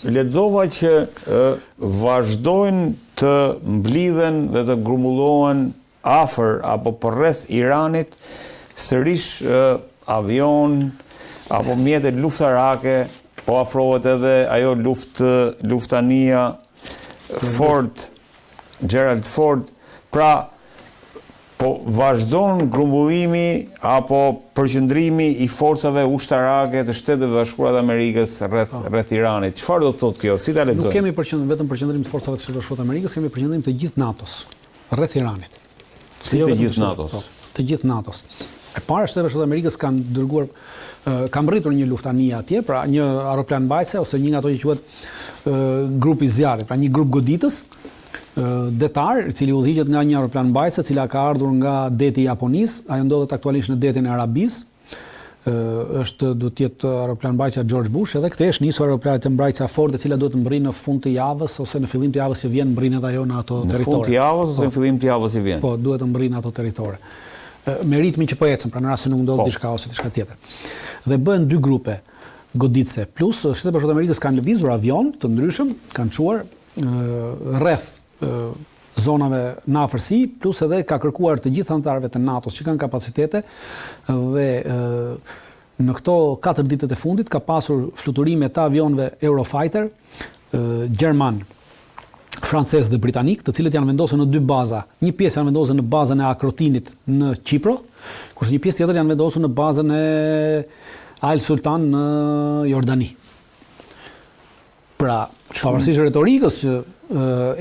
lexova që vazhdojnë të mblidhen dhe të grumbullohen afër apo përreth Iranit sërish avion apo mjete luftarake, po afrohet edhe ajo luftania Ford, Gerald Ford, pra po vazhdon grumbullimi apo përqendrimi i forcave ushtarake të Shteteve Bashkuara të Amerikës rreth Iranit. Çfarë do të thotë kjo? Si ta lexojmë? Nuk kemi vetëm përqendrim të forcave të Shtetit Bashkuar të Amerikës, kemi përqendrim të gjithë NATO-s rreth Iranit. Si të gjithë NATO-s? Të gjithë NATO-s. E para, Shtetet Bashkuara të Amerikës kanë dërguar kanë rritur një luftani atje, pra një aeroplan mbajtëse ose një nga ato që quhet grupi zjarrit, pra një grup goditës detar, i cili udhëhiqet nga një aeroplan mbajtëse, e cila ka ardhur nga deti i Japonisë, ajo ndodhet aktualisht në detin e Arabisë. Duhet të jetë aeroplan mbajtësja George Bush, edhe këtë është nisur aeroplanet e mbajtësja Ford, e cila duhet të mbrinë në fund të javës ose në fillim të javës që vjen, mbrinë edhe ajo në ato territore. Në fund të javës ose në fillim të javës që vjen? Po, duhet të mbrinë ato territore. Me ritmin që po ecën, pra në rast se nuk ndodh diçka ose diçka tjetër. Dhe bëhen dy grupe goditëse, plus Shtetet Bashkuara të Amerikës kanë lëvizur avion të ndryshëm, kanë çuar rreth zonave në afërsi, plus edhe ka kërkuar të gjithë anëtarëve të NATO-s që kanë kapacitete dhe në këto 4 ditët e fundit ka pasur fluturime të avionëve Eurofighter gjerman, francez dhe britanik, të cilët janë vendosur në 2 baza. Një pjesë janë vendosur në bazën e Akrotinit në Kipro, kurse një pjesë tjetër janë vendosur në bazën e Al Sultan në Jordani. Pra, pavarësisht retorikës që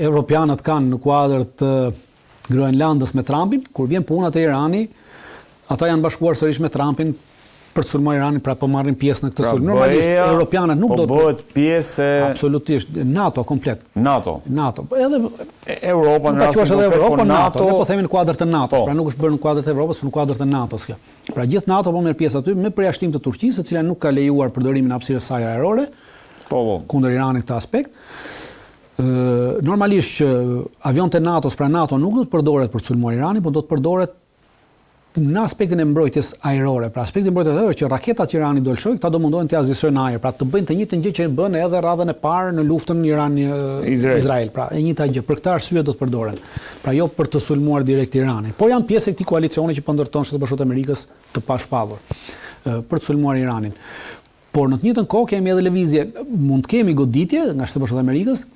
evropianët kanë në kuadër të Groenlandës me Trumpin, kur vjen puna te Irani, ata janë bashkuar sërish me Trumpin për të sulmuar Iranin, pra po marrin pjesë në këtë sulm. Normalisht europianët nuk do të bëhet pjesë absolutisht NATO komplet. NATO. Edhe Europa në rastin e Evropës, NATO, ne po themi në kuadër të NATO-s, pra nuk është bërë në kuadër të Evropës, por në kuadër të NATO-s kjo. Pra gjithë NATO po merr pjesë aty me përjashtim të Turqisë, e cila nuk ka lejuar përdorimin e hapësirës saj ajrore kundër Iranit këtë aspekt. Normalisht që avionët e NATO-s, pra NATO nuk do të përdoret për të sulmuar Iranin, por do të përdoret në aspektin e mbrojtjes ajrore. Pra aspekti i mbrojtjes ajrore që raketat që Irani do lëshojë, këta do mundohen të azisojnë në ajër, pra të bëjnë të njëjtën gjë që bën edhe radhën e parë në luftën Iran-Izrael. Pra e njëjta gjë, për këtë arsye do të përdoren. Pra jo për të sulmuar direkt Iranin, po janë pjesë e këtij koalicioni që po ndërton Shtetet Bashkuara të Amerikës të pashpallur për të sulmuar Iranin. Por në të njëjtën kohë kemi edhe lëvizje, mund të kemi goditje nga Shtetet Bashkuara të Amerikës.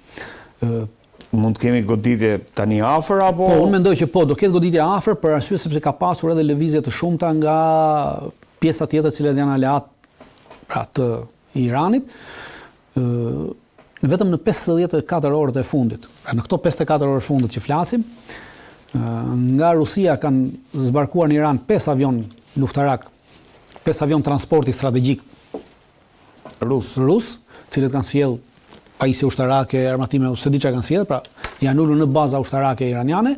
Mund të kemi goditje tani afër apo? Po, unë mendoj që do ketë goditje afër për arsye sepse ka pasur edhe lëvizje të shumta nga pjesa tjetër që janë aleat pra të Iranit. Vetëm në 54 orët e fundit. Pra në këto 54 orë fundit që flasim, nga Rusia kanë zbarkuar në Iran 5 avion luftarak, 5 avion transporti strategjik rus, cilët kanë sjell pajisje ushtarake, armatime, se di çka kanë sjellë, pra janë ulur në baza ushtarake iraniane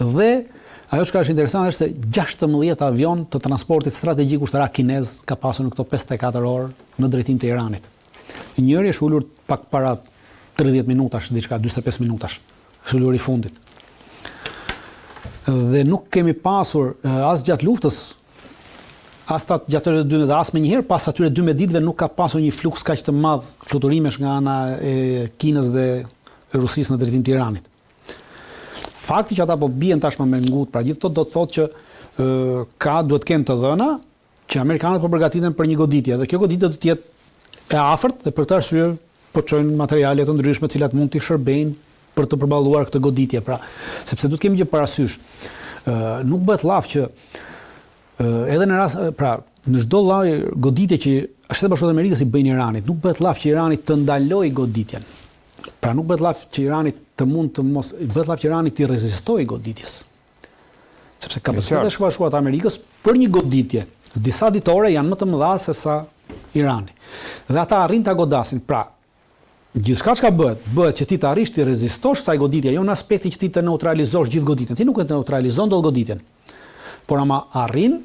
dhe ajo që është interesante është se 16 avion të transportit strategjik ushtarak kinez ka pasur në këto 54 orë në drejtim të Iranit. Njëri është ulur pak para 30 minutash, diçka 45 minutash. Është ulur i fundit. Dhe nuk kemi pasur as gjatë luftës, as gjatë atyre 12 dhe as më njëherë pas atyre 12 ditëve nuk ka pasur një fluks kaq të madh fluturimesh nga ana e Kinës dhe Rusisë në drejtim të Iranit. Fakti që ata po bien tashmë me ngut, pra gjithë do të thotë që duhet kenë të dhëna që amerikanët po përgatiten për një goditje dhe kjo goditje do të jetë e afërt dhe për këtë arsye po çojnë materiale të ndryshme të cilat mund të shërbejnë për të përballuar këtë goditje, pra sepse duhet kemi gjë parasysh. Nuk bëhet llaf që edhe në rast, pra në çdo lloj goditje që Shtetet Bashkuara të Amerikës i bëjnë Iranit, nuk bëhet llaf që Irani të ndalojë goditjen. Pra nuk bëhet llaf që Irani bëhet llaf që Irani të rezistojë goditjes. Sepse kapacitetet e Shtetit Bashkuar të Amerikës për një goditje disa ditore janë më të mëdha se sa Irani. Dhe ata arrin ta godasin. Pra gjithçka që bëhet që ti të arrish të rezistosh kësaj goditje, jo në aspektin që ti të neutralizosh gjithë goditjen. Ti nuk e neutralizon dot goditjen. Por ama arrin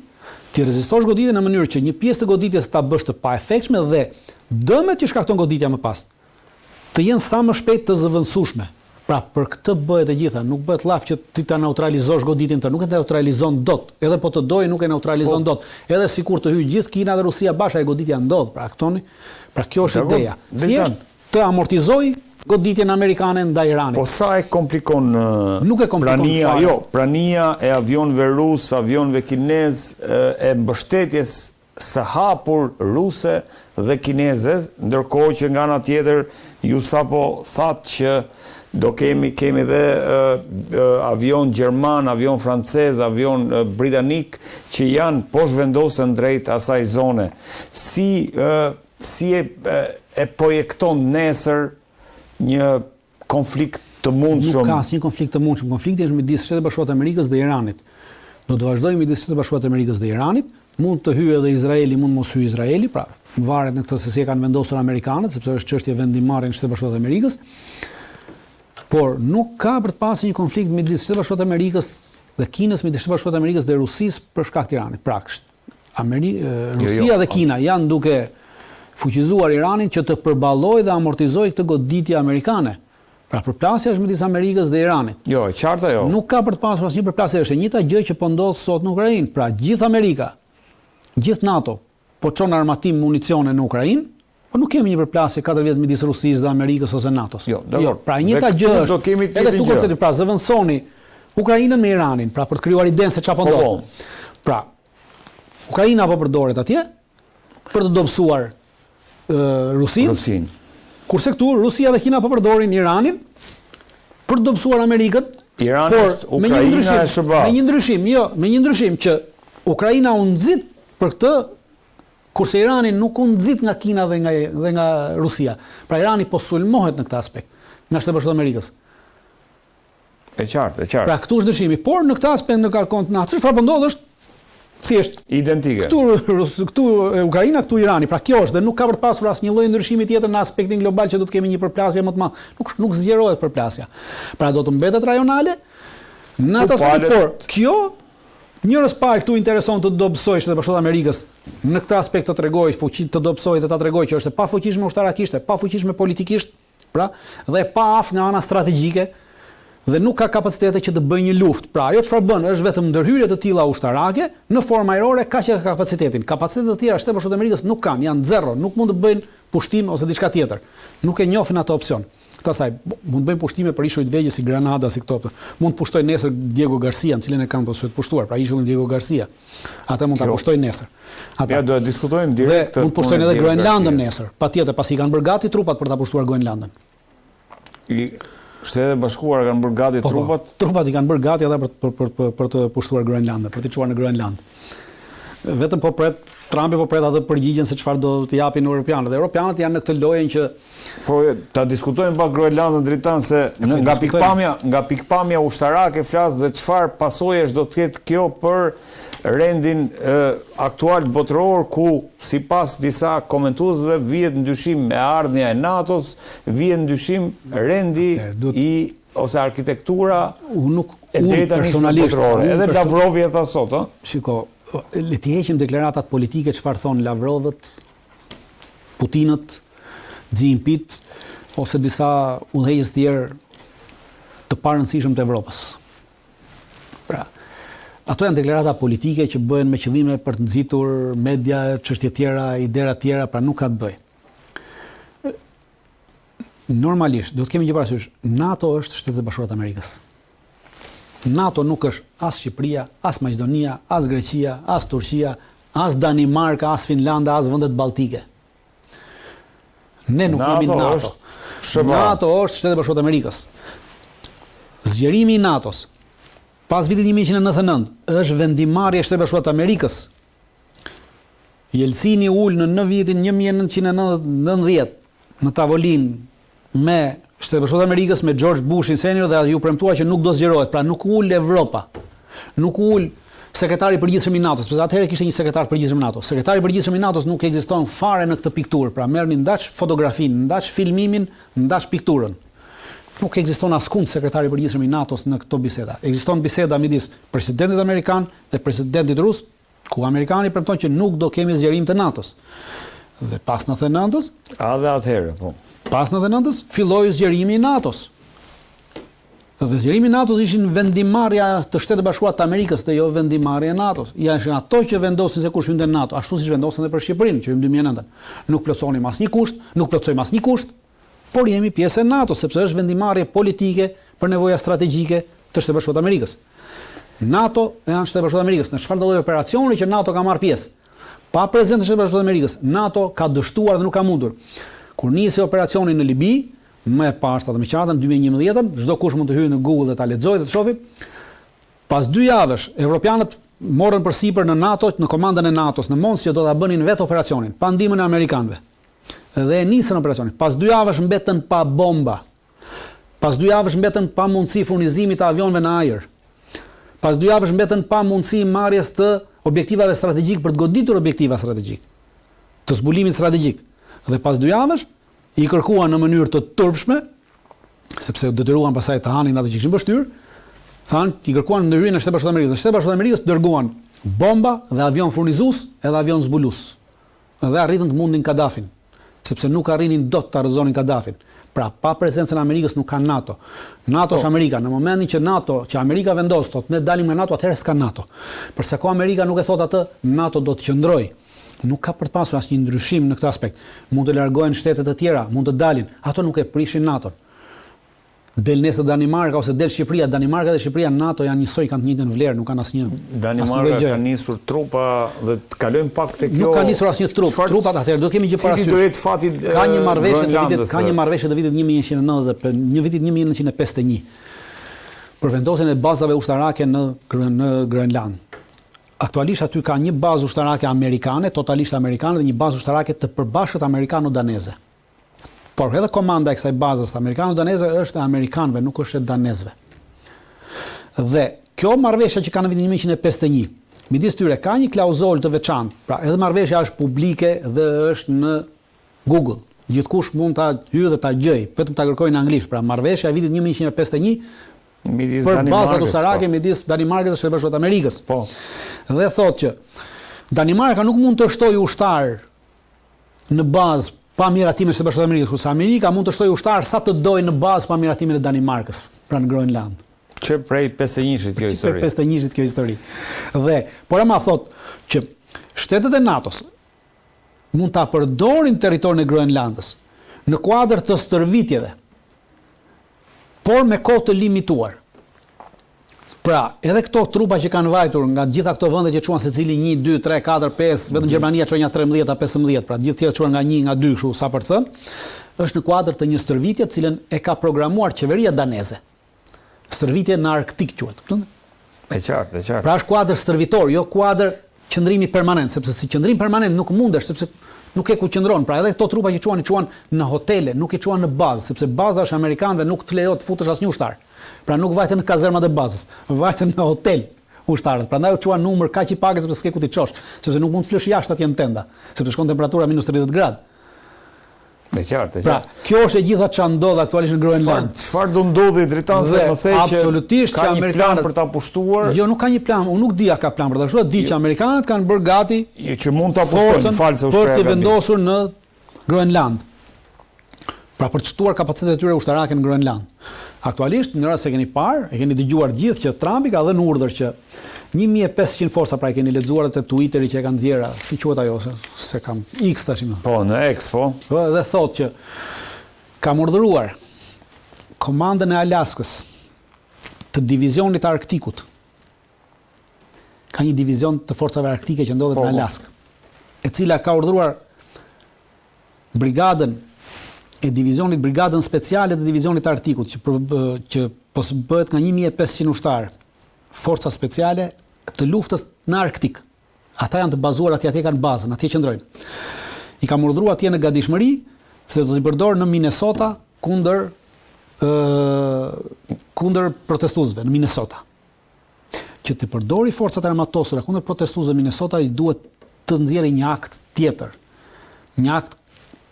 ti rezistosh goditjen në mënyrë që një pjesë të goditjes ta bësh të paefektshme dhe dëmet që shkakton goditja më pas të jenë sa më shpejt të zëvendësueshme. Pra për këtë bëhet e gjitha, nuk bëhet llaf që ti ta neutralizosh goditjen tënde, nuk e neutralizon dot. Edhe po të dojë nuk e neutralizon dot. Edhe sikur të hyjë gjithë Kina dhe Rusia bashkë, ai goditja ndodh, pra aktoni. Pra kjo është ideja. të amortizoj goditjen amerikane ndaj Iranit. Po sa e komplikon Nuk e komplikon fare. Prania e avionëve rus, avionëve kinez, e mbështetjes së hapur ruse dhe kineze, ndërkohë që nga ana tjetër ju sapo thatë që do kemi dhe avion gjerman, avion francez, avion britanik që janë poshtë vendosën drejt asaj zone. Si e projekton nesër një konflikt të mundshëm? Nuk ka asnjë konflikt të mundshëm. Konflikti është midis Shtetit Bashkuar të Amerikës dhe Iranit. Do të vazhdojë midis Shtetit Bashkuar të Amerikës dhe Iranit. Mund të hyjë edhe Izraeli, mund mos hyjë Izraeli, pra varet në këtë se si e kanë vendosur amerikanët, sepse është çështje vendimmarrje në Shtetin Bashkuar të Amerikës. Por nuk ka për të pasur një konflikt midis Shtetit Bashkuar të Amerikës dhe Kinës, midis Shtetit Bashkuar të Amerikës dhe Rusisë për shkak të Iranit. Pra, Rusia dhe Kina janë duke fuqizuar Iranin që të përballojë dhe amortizojë këtë goditje amerikane. Pra përplasja është midis Amerikës dhe Iranit. Jo, e qartë ajo. Nuk ka për të pasur asnjë përplasje, është e njëjta gjë që po ndodh sot në Ukrainë. Pra gjithë Amerika, gjithë NATO po çon armatim, municione në Ukrainë, po nuk kemi një përplasje 4 vjet midis Rusisë dhe Amerikës ose NATO-s. Jo, pra e njëjta gjë është. Edhe këtu koncepti, pra zëvendësoni Ukrainën me Iranin, pra për të krijuar idenë se çfarë po ndodh. Pra Ukraina po përdoret atje për të dobësuar Rusin. Kurse këtu Rusia dhe Kina po përdorin Iranin për të dobësuar Amerikën. Irani është Ukraina e shërbas. Me një ndryshim që Ukraina u nxit për këtë, kurse Irani nuk u nxit nga Kina dhe nga Rusia. Pra Irani po sulmohet në këtë aspekt nga Shteti Bashkuar të Amerikës. E qartë. Pra këtu është ndryshimi, por në këtë aspekt në çfarë po ndodh është thjesht identike. Këtu Ukraina, këtu Irani. Pra kjo është dhe nuk ka për të pasur asnjë lloj ndryshimi tjetër në aspektin global që do të kemi një përplasje më të madhe. Nuk zgjerohet përplasja. Pra do të mbetet rajonale në atë aspekt, por kjo njërës parë këtu intereson të dobësoj Shtetet Bashkuara të Amerikës në këtë aspekt të tregoj fuqinë, të dobësoj dhe ta tregoj që është e pafuqishme ushtarakisht, e pafuqishme politikisht, pra, dhe e pa aftë nga ana strategjike. Dhe nuk ka kapacitete që të bëjë një luftë. Pra, ajo çfarë bën është vetëm ndërhyrje të tilla ushtarake në formë ajrore, kaq që ka kapacitetin. Kapacitetet të tjera Shteti Bashkuar të Amerikës nuk kanë, janë zero, nuk mund të bëjnë pushtim ose diçka tjetër. Nuk e njohin atë opsion. Këtasaj mund të bëjnë pushtime për ishuj të vegjël si Granada, si këto. Mund të pushtojnë nesër Diego Garcia, në cilin e kanë të pushtuar, pra ishullin Diego Garcia. Ata mund ta pushtojnë nesër. Ja do të diskutojmë direkt. Mund të pushtojnë edhe Groenlandën nesër. Patjetër, pasi kanë bërë gati trupat për ta pushtuar Groenlandën. Shtetet Bashkuara kanë bërë gati trupat? Trupat i kanë bërë gati edhe për të pushtuar Groenlandën, për të çuar në Groenland. Vetëm Trumpi po pret atë përgjigjen se çfarë do të japin europianët. Dhe europianët janë në këtë lojën që ta diskutojmë pak Groenlandën dritan se nga pikpamja ushtarake flas dhe çfarë pasojesh do të ketë kjo për rendin aktual botëror, ku sipas disa komentuesve vihet ndyshim me ardhmja e NATO-s, vihet ndyshim rendi ose arkitektura e personalisht botërore. Edhe Lavrovi e tha sot, ëh. Shiko, le të heqim deklaratat politike çfarë thon Lavrovët, Putinët, Xi Jinping ose disa udhëheqës tjerë të parëndësishëm të Evropës. Pra, ato janë deklarata politike që bëhen me qëllime për të nxitur media, çështje tjera, idera tjera, pra nuk ka të bëjë. Normalisht, do të kemi gjë parasysh, NATO është Shtetet Bashkuara të Amerikës. NATO nuk është as Shqipëria, as Maqedonia, as Greqia, as Turqia, as Danimarka, as Finlanda, as vendet balltike. Ne nuk jemi NATO. NATO është Shtetet Bashkuara të Amerikës. Zgjerimi i NATO-s pas vitit 1999 është vendimarrje e Shtetit Bashkuar të Amerikës. Jelcini ul në vitin 1990 në tavolinë me Shtetet Bashkuara të Amerikës, me George Bushin senior, dhe ju premtua që nuk do zgjerohet. Pra nuk ul Evropa. Nuk ul sekretari i përgjithshëm i NATO-s, sepse atëherë kishte një sekretar përgjithshëm i NATO-s. Sekretari i përgjithshëm i NATO-s nuk ekziston fare në këtë pikturë. Pra merrni ndaç fotografinë, ndaç filmimin, ndaç pikturën. Nuk ekziston askund sekretari i përgjithshëm i NATO-s në këto biseda. Ekziston biseda midis presidentit amerikan dhe presidentit rus, ku amerikani premton që nuk do kemi zgjerim të NATO-s. Dhe pas 99-s, dhe atëherë, po. Pas 99-s filloi zgjerimi i NATO-s. Dhe zgjerimi i NATO-s ishin vendimarrja të Shtetit Bashkuar të Amerikës dhe jo vendimarrja e NATO-s. Janë ato që vendosin se kush hyn në NATO, ashtu siç vendosen edhe për Shqipërinë që hyn në 2009. Nuk plotsonim asnjë kusht, nuk plotsojmë asnjë kusht. por jemi pjesë e NATO, sepse është vendimarrje politike për nevoja strategjike të Shtetit Bashkuar të Amerikës. NATO janë Shtetet Bashkuara të Amerikës. Në çfarë do lloj operacioni që NATO ka marrë pjesë, pa prezencën e Shtetit Bashkuar të Amerikës, NATO ka dështuar dhe nuk ka mundur. Kur nisi operacioni në Libi, më e pashta me qartën 2011, çdo kush mund të hyjë në Google dhe ta lexojë dhe të shohë. Pas 2 javësh, evropianët morën përsipër në NATO, në komandën e NATO-s, në Mons që do ta bënin vetë operacionin, pa ndihmën e amerikanëve. Dhe nisën operacionin. Pas 2 javësh mbetën pa bomba. Pas 2 javësh mbetën pa mundësi furnizimit të avionëve në ajër. Pas 2 javësh mbetën pa mundësi marrjes të objektivave strategjik për të goditur objektiva strategjik, të zbulimit strategjik. Dhe pas 2 javësh i kërkuan në mënyrë të turpshme, sepse detyruan pasaj të hanin atë që kishin bështyr, thanë i kërkuan në hyrjen e Shtetit Bashkuar të Amerikës. Shtetet Bashkuara të Amerikës dërguan bomba dhe avion furnizues edhe avion zbulues. Dhe arritën të mundin Kadafin, sepse nuk arrinin dot të arrëzonin Kadafin. Pra, pa prezencën e Amerikës nuk ka NATO. NATO është Amerika. Në momentin që Amerika vendos, thotë ne dalim nga NATO, atëherë s'ka NATO. Përsa ko Amerika nuk e thot atë, NATO do të qëndrojë. Nuk ka për të pasur asnjë ndryshim në këtë aspekt. Mund të largohen shtetet e tjera, mund të dalin. Ato nuk e prishin NATO-n. Del nesër Danimarka ose del Shqipëria, Danimarka dhe Shqipëria NATO janë njësoj, kanë të njëjtën vlerë, nuk kanë asnjë. Danimarka ka nisur trupa dhe të kalojmë pak te kjo. Nuk ka nisur asnjë trup. Trupat atëherë do të kemi gjë parasysh. Ka një marrëveshje të vitit 1990, një vitit 1951. Për vendosjen e bazave ushtarake në Groenland. Aktualisht aty ka një bazë ushtarake amerikane, totalisht amerikane, dhe një bazë ushtarake të përbashkët amerikano-daneze. Por edhe komanda e kësaj bazës amerikano-daneze është e amerikanëve, nuk është e danezëve. Dhe kjo marrëveshje që ka në vitin 1951, midis tyre ka një klauzolë të veçantë. Pra, edhe marrëveshja është publike dhe është në Google. Gjithkush mund ta hyjë dhe ta gjejë, vetëm ta kërkojë në anglisht. Pra, marrëveshja e vitit 1951 për bazat ushtarake midis Danimarkës dhe Shtetit Bashkuar të Amerikës. Po. Dhe thotë që Danimarka nuk mund të shtojë ushtar në bazë pa miratimin e Shtetit Bashkuar të Amerikës, kurse Amerika mund të shtojë ushtar sa të dojë në bazë pa miratimin e Danimarkës, pra në Groenland. Që prej 51-shit kjo histori. Prej 51-shit kjo histori. Dhe por ama thotë që shtetet e NATO-s mund ta përdorin territorin e Groenlandës në kuadër të stërvitjeve, por me kohë të limituar. Pra, edhe këto trupa që kanë vajtur nga gjitha këto vende që quhen secili 1, 2, 3, 4, 5, vetëm Gjermania çon ja 13 a 15, pra gjithë tjerë quhen nga 1, nga 2, kështu sa për të thënë, është në kuadër të një stërvitje të cilën e ka programuar qeveria daneze. Stërvitje në Arktik quhet. E qartë. Pra është kuadër stërvitor, jo kuadër qëndrimi permanent, sepse si qëndrim permanent nuk mundesh, sepse nuk e ku qëndron. Pra edhe këto trupa që quhen në hotele, nuk i quhen në bazë, sepse baza është amerikanëve, nuk të lejohet të futesh asnjë ushtar. Pra nuk vajten në kazermat e bazës, vajten në hotel ushtarët. Prandaj u quhen numër kaq i pakë sepse s'ke ku ti çosh, sepse nuk mund të flesh jashtë atje në tenda, sepse shkon temperatura -30 gradë. Me qartë. Pra, kjo është e gjitha çfarë ndodh aktualisht në Groenland. Çfarë do ndodhi dritan se më thej që absolutisht ka një plan për ta pushtuar? Jo, nuk ka një plan, unë nuk di a ka plan për ta pushtuar, di që amerikanët kanë bërë gati që mund ta pushtojnë, false u për të vendosur në Groenland. Pra për të shtuar kapacitetet e tyre ushtarake në Groenland. Aktualisht, në rast se keni parë, e keni dëgjuar gjithë që Trumpi ka dhënë urdhër që 1500 forca, pra e keni lexuar atë Twitteri që e kanë nxjerrë, si quhet ajo, se kam X tash më. Po, në X, po. Dhe thotë që kam urdhëruar komandën e Alaskës të divizionit Arktikut. Ka një divizion të forcave arktike që ndodhet në Alaskë, e cila ka urdhëruar brigadën e divizionit, brigadën speciale të divizionit Arktikut, që bëhet nga 1500 ushtarë, forca speciale të luftës në Arktik. Ata janë të bazuar atje kanë bazën, atje qëndrojnë. I kam urdhëruar atje në gatishmëri se do t'i përdorë në Minnesota kundër protestuesve në Minnesota. Që të përdori forcat armatosura kundër protestuesve në Minnesota i duhet të nxjerrë një akt tjetër. Një akt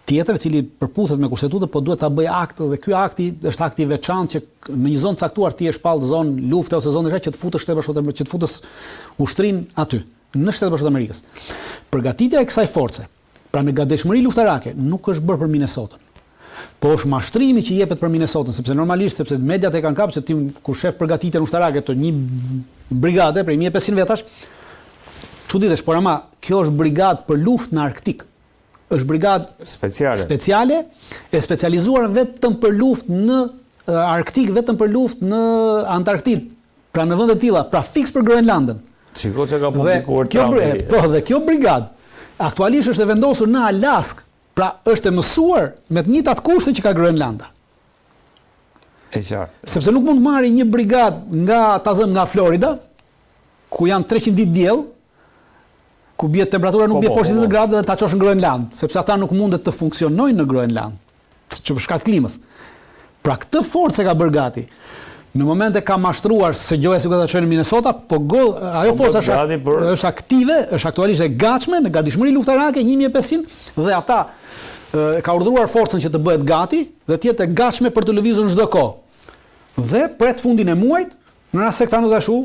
tjetër i cili përputhet me kushtetutën, po duhet ta bëj akt dhe ky akti është akti i veçantë që në një zonë caktuar ti e shpall zonë lufte ose zonë që të futësh Shtetet Bashkuara të Amerikës, që të futës ushtrin aty, në Shtetet Bashkuara të Amerikës. Përgatitja e kësaj force, pra në gatishmëri luftarake, nuk është bërë për Minnesotën. Po është mashtrimi që jepet për Minnesotën, sepse mediat e kanë kapur se ti kur shef përgatitjen ushtarake të një brigade për 1500 vetash, çuditesh, por ama kjo është brigadë për luftë në Arktik. është brigadë speciale e specializuar vetëm për luftë në Arktik, vetëm për luftë në Antarktid, pra në vende të tilla, pra fiks për Groenlandën. Shiko që ka publikuar Trumpi. Po, dhe kjo brigadë aktualisht është e vendosur në Alaskë, pra është e mësuar me të njëjtat kushte që ka Groenlanda. E qartë. Sepse nuk mund marri një brigadë nga Florida, ku janë 300 ditë diell, ku bie temperatura nuk bie poshtë 20 gradë dhe ta çosh në Groenland, sepse ata nuk mundet të funksionojnë në Groenland, që për shkak të klimës. Pra këtë forcë ka bërë gati. Në momente ka mashtruar se gjoja si ta çojnë në Minnesota, ajo forca është aktive, është aktualisht e gatshme në gatishmëri luftarake 1500 dhe ata ka urdhëruar forcën që të bëhet gati dhe të jetë e gatshme për të lëvizur në çdo kohë. Dhe pret fundin e muajit, në rast se këta nuk dashu,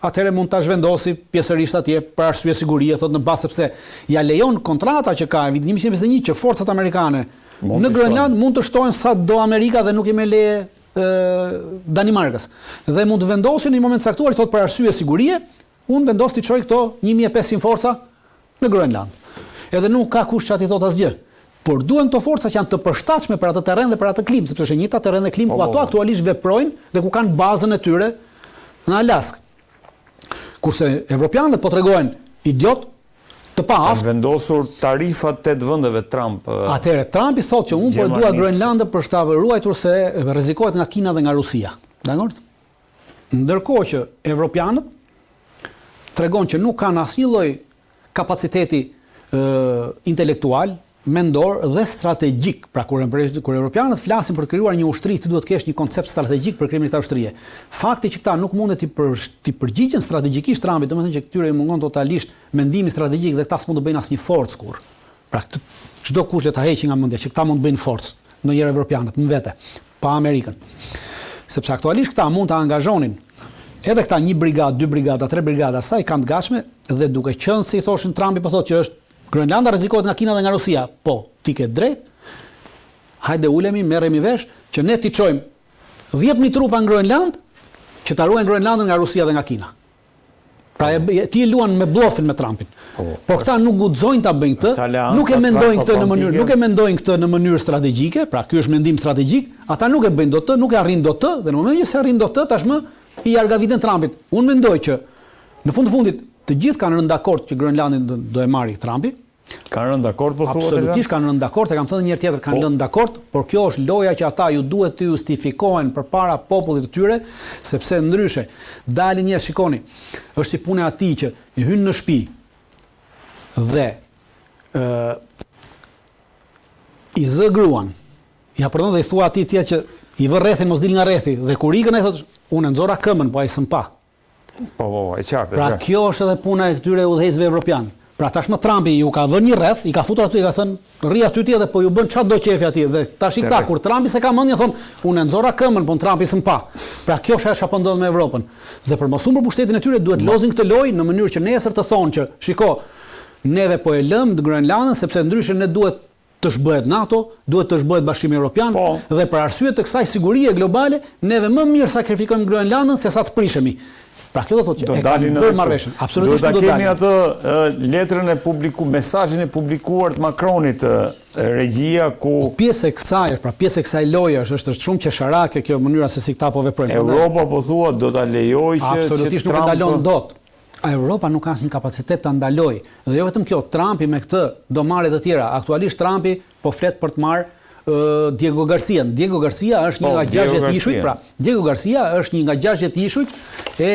atëherë mund ta zhvendosi pjesërisht atje për arsye sigurie, thotë në bazë sepse ja lejon kontrata që ka vitin 1951 që forcat amerikane në Groenland mund të shtojnë sa do Amerika dhe nuk i me leje Danimarkës. Dhe mund të vendosin në një moment caktuar, thotë për arsye sigurie, unë vendos të çoj këto 1500 forca në Groenland. Edhe nuk ka kush që ati thotë asgjë. Por duhen këto forca që janë të përshtatshme për atë terren dhe për atë klim, sepse është e njëjta terren dhe klim ku ato aktualisht veprojnë dhe ku kanë bazën e tyre në Alaskë. Kurse evropianët po tregojnë idiot të paaftë. Kanë vendosur tarifat 8 vendeve Trump. Atëherë Trumpi thotë që unë po e dua Groenlandën për ta ruajtur se rrezikohet nga Kina dhe nga Rusia. Dakor? Ndërkohë që evropianët tregon që nuk kanë asnjë lloj kapaciteti intelektual, mendor dhe strategjik. Pra kur evropianët flasin për të krijuar një ushtri, ti duhet të kesh një koncept strategjik për krijimin e këtij ushtrie. Fakti që këta nuk mundet të përgjigjen strategjikisht Trumpit, domethënë që këtyre i mungon totalisht mendimi strategjik dhe këta s'mund të bëjnë asnjë forcë kurrë. Pra çdo kush le ta heqë nga mendja që këta mund të bëjnë forcë, ndonjëherë evropianët në vete, pa Amerikën. Sepse aktualisht këta mund të angazhonin edhe këta një brigadë, 2 brigada, 3 brigada, sa i kanë të gatshme dhe duke qenë si thoshin Trumpi po thotë që është Groenlanda rrezikohet nga Kina dhe nga Rusia. Po, ti ke drejt. Hajde ulemi, merremi vesh që ne ti çojmë 10.000 trupa në Groenland që ta ruajnë Groenlandën nga Rusia dhe nga Kina. Pra ti luan me bllofin me Trumpin. Por këta nuk guxojnë ta bëjnë këtë, nuk e mendojnë këtë në mënyrë strategjike, pra ky është mendim strategjik, ata nuk e bëjnë dot të, nuk e arrin dot të, dhe në momentin që se arrin dot të, tashmë i argaviten Trumpit. Unë mendoj që në fund të fundit të gjithë kanë rënë dakord që Groenlandin do e marrë Trumpi. Kanë rënë dakord po thuat? Absolutisht kanë rënë dakord, e kam thënë një herë tjetër kanë rënë dakord, por kjo është loja që ata ju duhet të justifikohen përpara popullit të tyre, sepse ndryshe dalin njerëz, shikoni, është si puna e atij që i hyn në shtëpi dhe i zë gruan. Ja përdon dhe i thua atij tjetër që i vë rrethin mos dil nga rrethi dhe kur ikën ai thotë unë nxora këmbën, po ai s'm pa. Po, e qartë. Pra kjo është edhe puna e këtyre udhëheqësve evropian. Pra tashmë Trumpi ju ka vënë një rreth, i ka futur aty, i ka thënë rri aty ti edhe po ju bën çfarë do qefi aty dhe tash këta kur Trumpi se ka mendjen thon unë nxora këmbën, po Trumpi s'm pa. Pra kjo është ajo që ndodh me Evropën. Dhe për mos humbur pushtetin e tyre duhet lozin këtë lojë në mënyrë që nesër të thonë që shiko, neve po e lëm të Groenlandën sepse ndryshe ne duhet të shbëhet NATO, duhet të shbëhet Bashkimi Evropian dhe për arsye të kësaj sigurie globale, neve më mirë sakrifikojmë Groenlandën se sa të prishemi. Pra kjo do thotë që e kanë bërë marrëveshjen. Absolutisht do ta kemi atë letrën e mesazhin e publikuar të Macronit regjia ku pjesë e kësaj loje është shumë qesharake kjo mënyra se si këta po veprojnë. Europa po thuat do ta lejojë që absolutisht nuk e ndalon dot. Europa nuk ka asnjë kapacitet ta ndalojë. Dhe jo vetëm kjo, Trumpi me këtë do marrë të tjera. Aktualisht Trumpi po flet për të marrë Diego Garcia. Diego Garcia është një nga 60 ishujt, pra Diego Garcia është një nga 60 ishujt e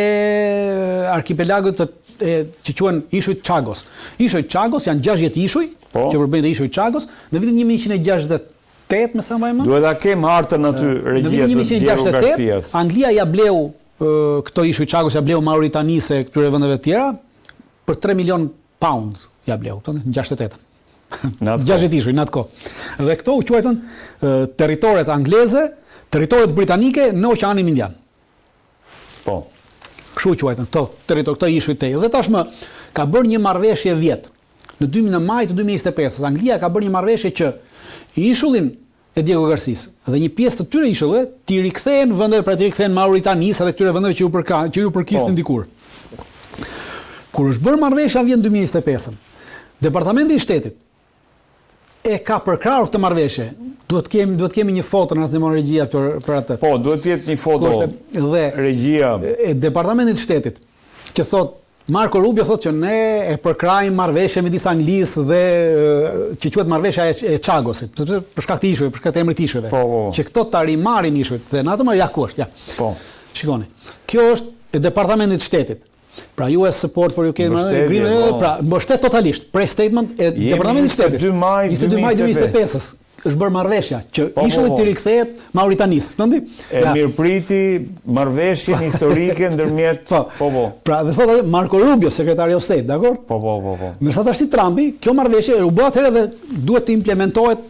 arkipelagut që quhen ishujt Chagos. Ishujt Chagos janë 60 ishuj që përbëjnë të ishujt Chagos në vitin 1168, me sa më mend. Duhet ta kem hartën aty regjia të Diego Garcias. Anglia ja bleu këto ishuj Chagos, ja bleu Mauritanisë e këtyre vendeve të tjera për 3 milion pound ja bleu, në 68. 60 ishuj në atë kohë. Dhe këto u quajtën territoret angleze, territoret britanike në Oqeanin Indian. Po. Kështu u quajtën këto ishuj tej. Dhe tashmë ka bërë një marrëveshje vjet. Në maj të 2025, Anglia ka bërë një marrëveshje që ishullin e Diego Garcis dhe një pjesë të tyre ishullve t'i rikthehen vendeve, pra t'i rikthehen Mauritanisë edhe këtyre vendeve që ju përkisnin dikur. Kur është bërë marrëveshja vjet 2025, Departamenti i Shtetit e ka përkrahur këtë marrëveshje. Duhet kemi një foto në asnjë regjia për atë. Po, duhet të jetë një foto dhe regjia e Departamentit të Shtetit që thot Marco Rubio thot që ne e përkrajmë marrëveshje midis Anglisë dhe që quhet marrëveshja e Chagosit, për shkak të ishujve, për shkak të emrit ishujve. Që këto ta rimarrin ishujt dhe në atë marrë ja ku është, ja. Po. Shikoni. Kjo është e Departamentit të Shtetit. Pra US Support for UK pra mbështet totalisht. Press statement e Departamentit të Shtetit. 22 maj 2025 është bërë marrëveshja që ishullit të rikthehet Mauritanisë. Mendoj? E mirëpriti marrëveshjen historike ndërmjet Pra dhe thotë Marco Rubio, Secretary of State, dakor? Po. Ndërsa tash Trumpi, kjo marrëveshje u bë atëherë dhe duhet të implementohet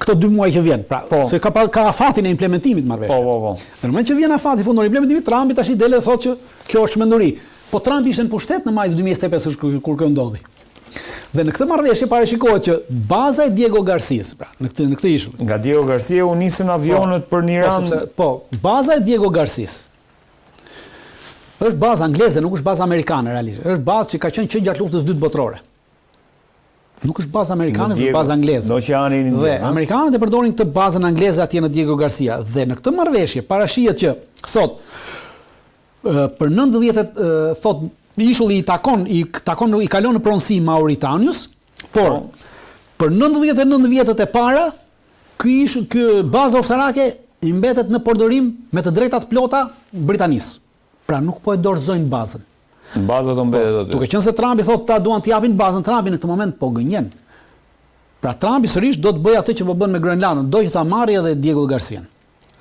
këto 2 muaj që vjen. Pra, se ka afatin e implementimit marrëveshjes. Po. Në moment që vjen afati fundor implementimit, Trumpi tash i dele dhe thotë që kjo është shmenduri. Po Trumpi ishte në pushtet në maj 2025 kur kjo ndodhi. Dhe në këtë marrëveshje parashikohet që baza e Diego Garcias, pra, në këtë ishull. Nga Diego Garcia u nisën avionët për një Iran. Po, baza e Diego Garcias është bazë angleze, nuk është bazë amerikane realisht. Është bazë që ka qenë që gjatë luftës dytë botërore. Nuk është bazë amerikane, është bazë angleze. Në Oqeanin Indian. Dhe amerikanët e përdorin këtë bazën angleze atje në Diego Garcia. Dhe në këtë marrëveshje parashihet që thot për 90 thot ishulli i kalon në pronësi Mauritanius, por për 99 vjetët e para, ky baza ushtarake i mbetet në përdorim me të drejtat plota Britanisë. Pra nuk po e dorëzojnë bazën. Baza do mbetet aty. Duke qenë se Trumpi thotë ta duan të japin bazën, Trumpi në këtë moment po gënjen. Pra Trumpi sërish do të bëjë atë që po bën me Grenlandën, do që ta marrë edhe Diego Garcian.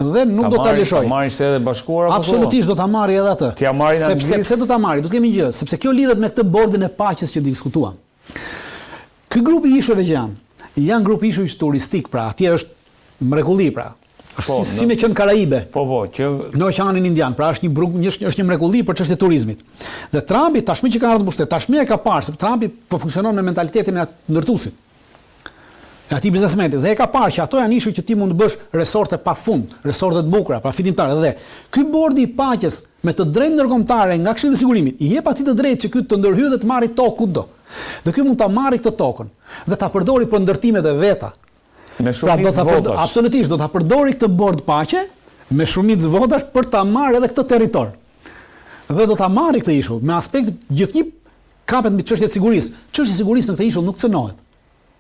Dhe nuk do ta lëshoj. Ta marrë Shtetet e Bashkuara apo? Absolutisht do ta marrë edhe atë. T'ia marrin Anglisë. Sepse do ta marrë, do të kemi gjë, sepse kjo lidhet me këtë bordin e paqes që diskutuam. Ky grup i ishujve që janë grup ishuj turistik, pra atje është mrekulli, pra. Është si me qenë Karaibe. Po, që në Oqeanin Indian, pra është një mrekulli për çështje turizmit. Dhe Trumpi tashmë që ka ardhur në pushtet, tashmë e ka parë se Trumpi po funksionon me mentalitetin e ndërtuesit. Ati biznesmenit, dhe e ka parë që ato janë ishuj që ti mund të bësh resorte pa fund, resorte të bukura, pa fitimtare. Dhe ky bordi i paqes me të drejtë ndërkombëtare nga Këshilli i Sigurimit i jep atij të drejtë që ky të ndërhyjë dhe të marrë tokë kudo. Dhe ky mund ta marrë këtë tokën dhe ta përdori për ndërtimet e veta. Me shumicë votash. Absolutisht do ta përdori këtë bord paqe me shumicë votash për ta marrë edhe këtë territor. Dhe do ta marrë këtë ishull me aspekt gjithnjë kapet mbi çështjet sigurisë. Çështja e sigurisë në këtë ishull nuk cënohet.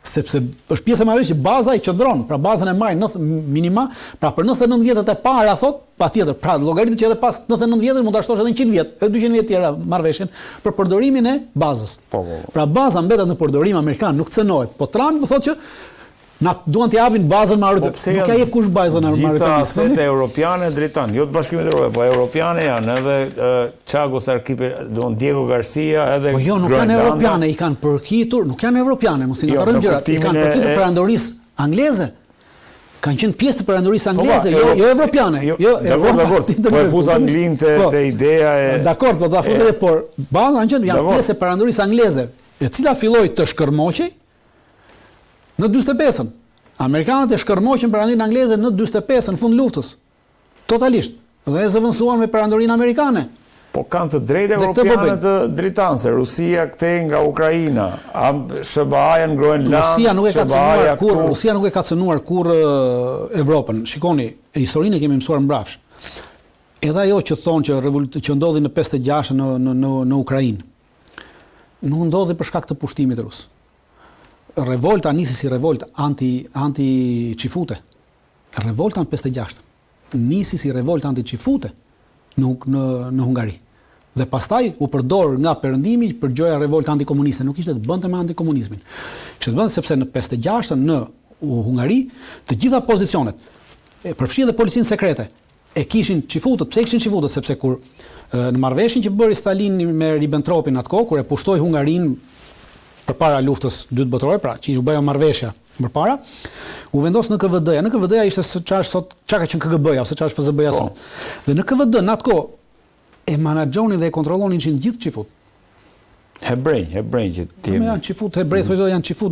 Sepse është pjesë e marrëveshjes që baza i qëndron, pra bazën e marrin minima, pra për 99 vjetët e para thot, patjetër, pra llogaritë që edhe pas 99 vjetësh mund ta shtosh edhe 100 vjet, edhe 200 vjet tjera marrëveshjen për përdorimin e bazës. Po. Pra baza mbetet në përdorim amerikan, nuk cënohet. Po Trump thotë që na duan të japin bazën Mauritanisë. Nuk ka jep kush bazën Mauritanisë. Gjitha asetet europiane drejton, jo të Bashkimit Evropian, po europiane janë edhe Chagos Arkipe, Diego Garcia, edhe po jo, nuk janë europiane, i kanë përkitur, nuk janë europiane, mos i ngarojmë gjërat, i kanë përkitur perandorisë angleze. Kanë qenë pjesë të perandorisë angleze, jo evropiane. Dakor. Po e fuz Anglinë te ideja e. Dakor, po ta fuzë, por baza janë pjesë e perandorisë angleze, e cila filloi të shkërmoqej në 45-ën. Amerikanët e shkërmoqën perandorinë angleze në 45-ën, në fund luftës. Totalisht. Dhe e zëvendësuan me perandorinë amerikane. Po kanë të drejtë evropiane të dritanse. Rusia këtej nga Ukraina, SBA-ja në Groenland, Rusia nuk e ka cënuar kurrë Evropën. Shikoni, historinë e kemi mësuar mbrapsht. Edhe ajo që thonë që ndodhi në 56 në Ukrainë, nuk ndodhi për shkak të pushtimit rus. Revolta nisi si revolta anti-çifute. Revolta në 56 nisi si revolta anti-çifute në Hungari. Dhe pastaj u përdor nga perëndimi për gjoja revolta antikomuniste, nuk ishte të bënte me antikomunizmin. Kishte të bënte sepse në 56 në Hungari të gjitha pozicionet, përfshi edhe policinë sekrete, e kishin çifutët. Pse kishin çifutët? Sepse kur në marrëveshjen që bëri Stalini me Ribbentropin atë kohë, kur e pushtoi Hungarinë përpara luftës dytë botërore, pra që u bëja marrëveshja përpara, u vendos në KVD-ja. Në KVD-ja ishte çfarë ka qenë KGB-ja ose çfarë është FSB-ja sot. Dhe në KVD në atë kohë e menaxhonin dhe e kontrollonin gjithë çifut. Hebrej që ti. Janë çifut hebrej, thonë janë çifut,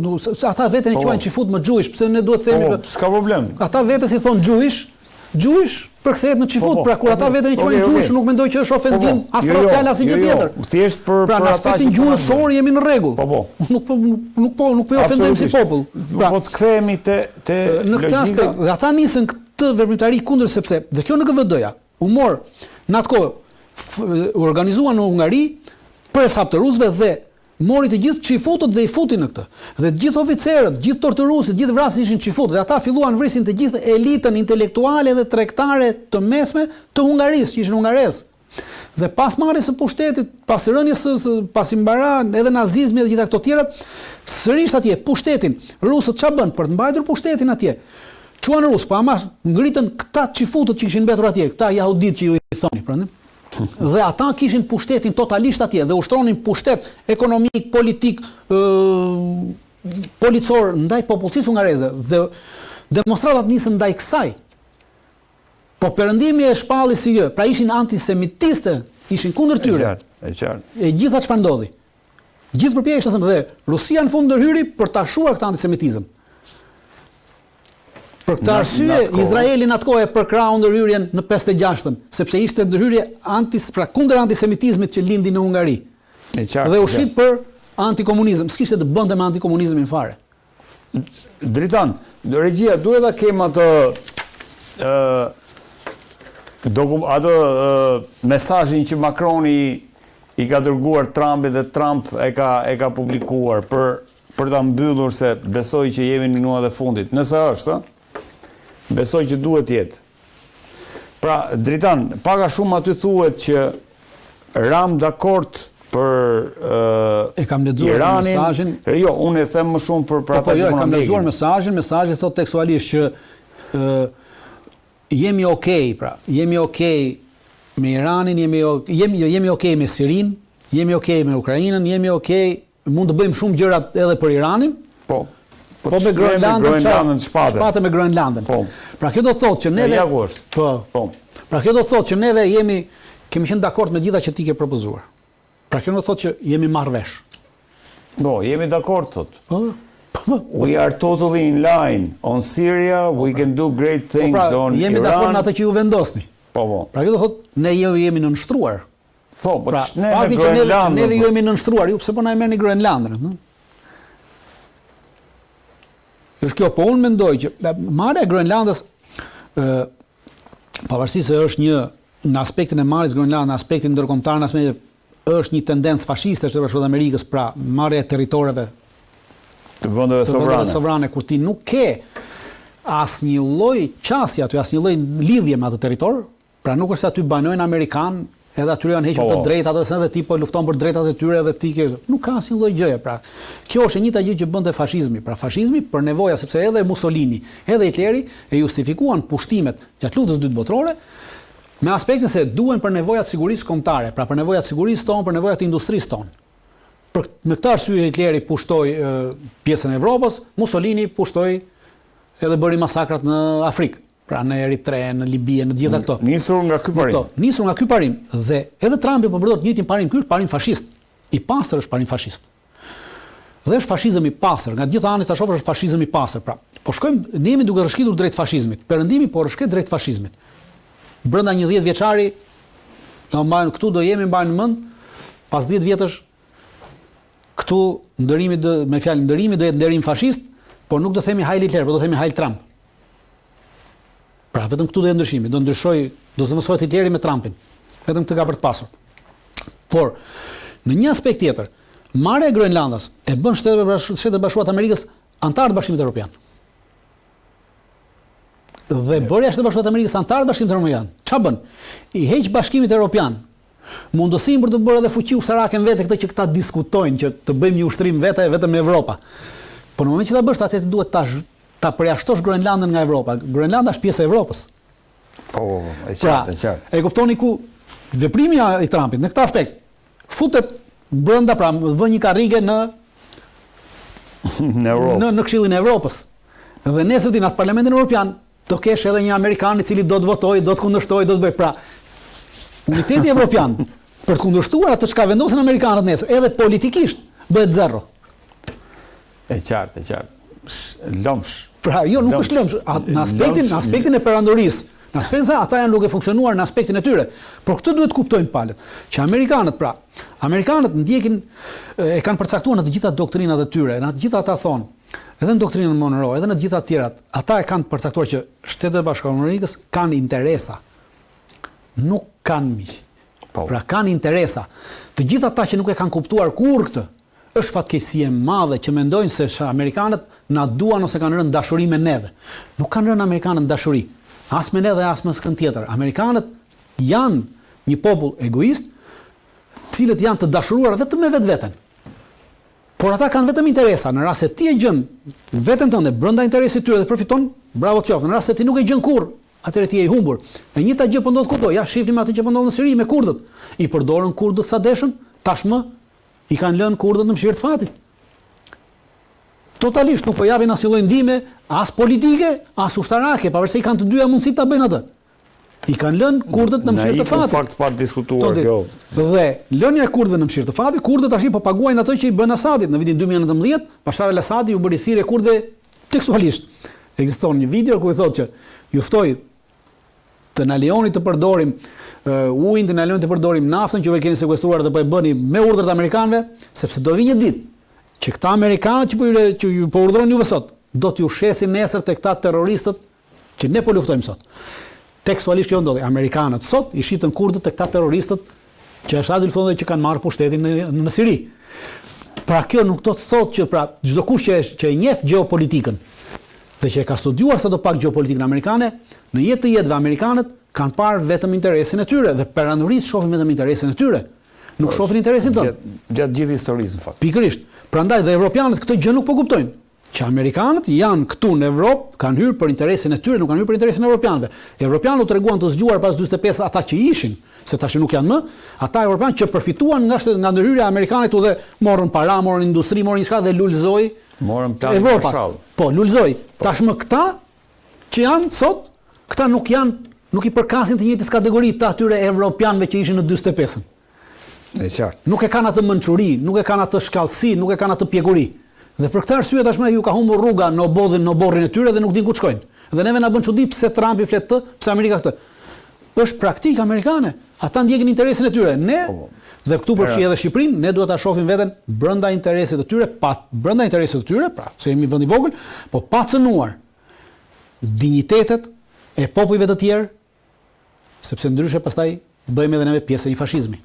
ata veten e quajnë çifut më xhuish, pse ne duhet të themi s'ka problem. Ata vetë si thon xhuish, Gjuhësh përkthehet në çifut, pra kur ata vetën i quajnë gjuhësh, nuk mendoj që është ofendim as racial as gjë tjetër. Thjesht për në aspektin gjuhësor jemi në rregull. Nuk po ju ofendojmë si popull. Pra, po të kthehemi te në këtë aspekt, dhe ata nisën këtë veprimtari kundër sepse dhe kjo NKVD-ja u mor në atë kohë organizuan në Hungari për hesab të rusëve dhe mori të gjithë çifutët dhe i futin në këtë. Dhe të gjithë oficerët, të gjithë torturuesit, të gjithë vrasësit ishin çifutë dhe ata filluan vrisin të gjithë elitën intelektuale dhe tregtare të mesme të Hungarisë, që ishin hungarez. Dhe pas marrjes së pushtetit, pas rënies pasi mbaran edhe nazizmi dhe gjitha këto tjerat, sërish atje pushtetin, rusët ç'a bën për të mbajtur pushtetin atje? Çuan rusë, po ama ngritën këta çifutët që kishin mbetur atje, këta jahudit që ju i thoni, prandaj. Dhe ata kishin pushtetin totalisht atje dhe ushtronin pushtet ekonomik, politik, policor ndaj popullsisë hungareze dhe demonstratat nisën ndaj kësaj. Po perëndimi e shpalli si gjë, pra ishin antisemitiste, ishin kundër tyre. E qartë. E gjitha çfarë ndodhi? Gjithë përpjekshën dhe Rusia në fund ndërhyri për ta shuar këtë antisemitizëm. Për këtë arsye, Izraeli në atë kohë e përkrau ndërhyrjen në 56-ën, sepse ishte ndërhyrje kundër antisemitizmit që lindi në Hungari. Dhe u shit për antikomunizëm. S'kishte të bënte me antikomunizmin fare. Dritan, regjia, duhet ta kem atë mesazhin që Macroni i ka dërguar Trumpit dhe Trump e ka publikuar për ta mbyllur se besoj që jemi në minutat e fundit. Nëse është, besoj që duhet jetë. Pra, Dritan, paka shumë aty thuhet që ram dakord për e kam lexuar mesazhin. Jo, unë e them më shumë për ata që e kam lexuar mesazhi thot tekstualisht që jemi okay, pra, jemi okay me Iranin, jemi okay me Sirin, jemi okay me Ukrainën, jemi okay, mund të bëjmë shumë gjëra edhe për Iranin. Po me Groenlandën shpate me Groenlandën. Pra kjo do thotë që neve Pra kjo do thotë që neve kemi qenë dakord me gjitha që ti ke propozuar. Pra kjo do thotë që jemi marrë vesh. Jemi dakord thotë. We are totally in line on Syria, we can do great things on Iran. Jemi dakord në atë që ju vendosni. Pra kjo do thotë ne jemi nënshstruar. Pra fakti që neve ju jemi nënshstruar, ju pse po na e merrni Groenlandën, është kjo, po unë mendoj që marrja e Groenlandës, pavarësisht se është në aspektin e marrjes Groenlandës, në aspektin ndërkombëtar, është një tendencë fashiste të Bashkimit të Amerikës, pra marrja e territoreve të vendeve sovrane, kur ti nuk ke asnjë lloj qasje aty, asnjë lloj lidhje me atë territor, pra nuk është se aty banojnë amerikan, edhe atyre janë hequr të drejtat, edhe ti po lufton për drejtat e tyre edhe ti nuk ka asnjë lloj gjëje. Pra, kjo është e njëjta gjë që bënte fashizmi. Pra fashizmi për nevoja, sepse edhe Mussolini, edhe Hitleri e justifikuan pushtimet gjatë luftës së dytë botërore me aspektin se duhen për nevojat sigurisë kombëtare, pra për nevojat sigurisë tonë, për nevojat e industrisë tonë. Me këtë arsye Hitleri pushtoi pjesën e Evropës, Mussolini pushtoi edhe bëri masakrat në Afrikë. Pra në Eritre, në Libi, në gjitha këto. Nisur nga ky parim. Dhe edhe Trumpi po përdor të njëjtin parim, ky është parim fashist. I pastër është parim fashist. Dhe është fashizëm i pastër, nga gjitha anët ta shohësh është fashizëm i pastër. Pra, po shkojmë, ne jemi duke rrshqitur drejt fashizmit. Perëndimi po rrshqet drejt fashizmit. Brenda një 10 vjeçari, këtu do jemi mbajnë mend, pas 10 vjetësh këtu ndërimi me fjalë ndërimi do jetë ndërim fashist, por nuk do themi Heil Hitler, por do themi Heil Trump. Pra, vetëm këtu do jetë ndryshimi, do zëvendësohet Hitleri me Trumpin. Vetëm këtë ka për të pasur. Por, në një aspekt tjetër, marrja e Groenlandës e bën Shtetet Bashkuara të Amerikës antar të Bashkimit Evropian. Dhe bërja e Shtetit Bashkuara të Amerikës antar të Bashkimit Evropian, ç'a bën? I heq Bashkimit Evropian mundësinë për të bërë edhe fuqi ushtarake në vete, këtë që këta diskutojnë që të bëjmë një ushtrim vetëm në Evropa. Po në moment që ta bësh atë duhet ta përjashtosh Groenlandën nga Evropa. Groenlanda është pjesë e Evropës. E qartë. E kuptoni ku veprimi i Trumpit në këtë aspekt futet brenda, pra vën një karrige në Europë. Në Këshillin e Evropës. Dhe nesër në Parlamentin Evropian do kesh edhe një amerikan i cili do të votojë, do të kundërshtojë, do të bëjë. Pra, uniteti evropian për të kundërshtuar atë çka vendosin amerikanët nesër, edhe politikisht bëhet zero. E qartë. Lëmsh. Pra, jo, nuk është lëmsh. Në aspektin e perandorisë, Në aspektin se ata janë duke funksionuar në aspektin e tyre. Por këtë duhet kuptojnë palët, që Amerikanët ndjekin e kanë përcaktuar në të gjitha doktrinat e tyre, në të gjitha ata thonë, edhe në doktrinën Monroe, edhe në të gjitha tjerat, ata e kanë përcaktuar që Shtetet e Bashkuara Amerikës kanë interesa, nuk kanë miq. Pra kanë interesa. Të gjitha ata që nuk e kanë kuptuar kur këtë, është fatkeqësi e madhe që mendojnë se Amerikanët na duan ose kanë rënë dashuri me neve. Nuk kanë rënë Amerikanët në dashuri, as me ne dhe as me skën tjetër. Amerikanët janë një popull egoist, cilët janë të dashuruar vetëm me vetveten. Por ata kanë vetëm interesa. Në rast se ti e gjën veten tënde brenda interesit tyre dhe përfiton, bravo qoftë. Në rast se ti nuk e gjën kurrë, atëherë ti je i humbur. E njëjta gjë po ndodh këtu. Ja, shihni atë që po ndodh në Siri me kurdët. I përdorën kurdët sa deshën, tashmë i kanë lënë kurdët në mëshirë të fatit. Totalisht nuk po japin asnjë lloj ndihme, as politike, as ushtarake, pavarësisht se i kanë të dyja mundësi ta bëjnë atë. I kanë lënë kurdët në mëshirë të fatit. Në fakt pa diskutuar kjo. Dhe lënia e kurdëve në mëshirë të fatit, kurdët tash po paguajnë atë që i bën Asadit në vitin 2019, Bashar al-Asadi u bëri thirrje kurdëve tekstualisht. Ekziston një video ku i thotë që ju ftoj të na lejoni të përdorim ujin, të na lejoni të përdorim naftën që ju keni sekuestruar dhe po e bëni me urdhër të amerikanëve, sepse do vi një ditë që këta amerikanët që ju po urdhërojnë juve sot, do t'ju shesin nesër tek këta terroristët që ne po luftojmë sot. Tekstualisht kjo ndodhi. Amerikanët sot i shitën kurdët tek këta terroristët që është adil thonë që kanë marrë pushtetin në Siri. Pra kjo nuk do të thotë që pra çdo kush që e njeh gjeopolitikën dhe që e ka studiuar sadopak gjeopolitikën amerikane, në jetë të jetëve amerikanët kanë parë vetëm interesin e tyre dhe perandorit shohin vetëm interesin e tyre. Nuk shohin interesin tonë. Gjatë gjithë historisë në fakt. Pikërisht. Prandaj dhe evropianët këtë gjë nuk po kuptojnë. Që amerikanët janë këtu në Evropë, kanë hyrë për interesin e tyre, nuk kanë hyrë për interesin e evropianëve. Evropianët u treguan të zgjuar pas 45 ata që ishin, se tash nuk janë më, ata evropianë që përfituan nga ndërhyrja e amerikanëve dhe morën para, morën industri, morën diçka dhe lulëzoi morën planin marshall. Po, lulëzoi. Tashmë këta që janë sot, këta nuk i përkasin të njëjtës kategori të atyre evropianëve që ishin në 45-ën. Në qartë. Nuk e kanë atë mençuri, nuk e kanë atë shkallësi, nuk e kanë atë pjekuri. Dhe për këtë arsye tashmë ju ka humbur rruga në borrin e tyre dhe nuk din ku të shkojnë. Dhe neve na bën çudi pse Trumpi flet të, pse Amerika këtë. Është praktikë amerikane. Ata ndjekin interesin e tyre. Ne dhe këtu përfshi edhe Shqipërinë, ne duhet ta shohim veten brenda interesit të tyre, brenda interesit të tyre, pra, se jemi vend i vogël, po pa cënuar dinjitetet e popujve të tjerë, sepse ndryshe pastaj bëjmë edhe neve pjesë e një fashizmi.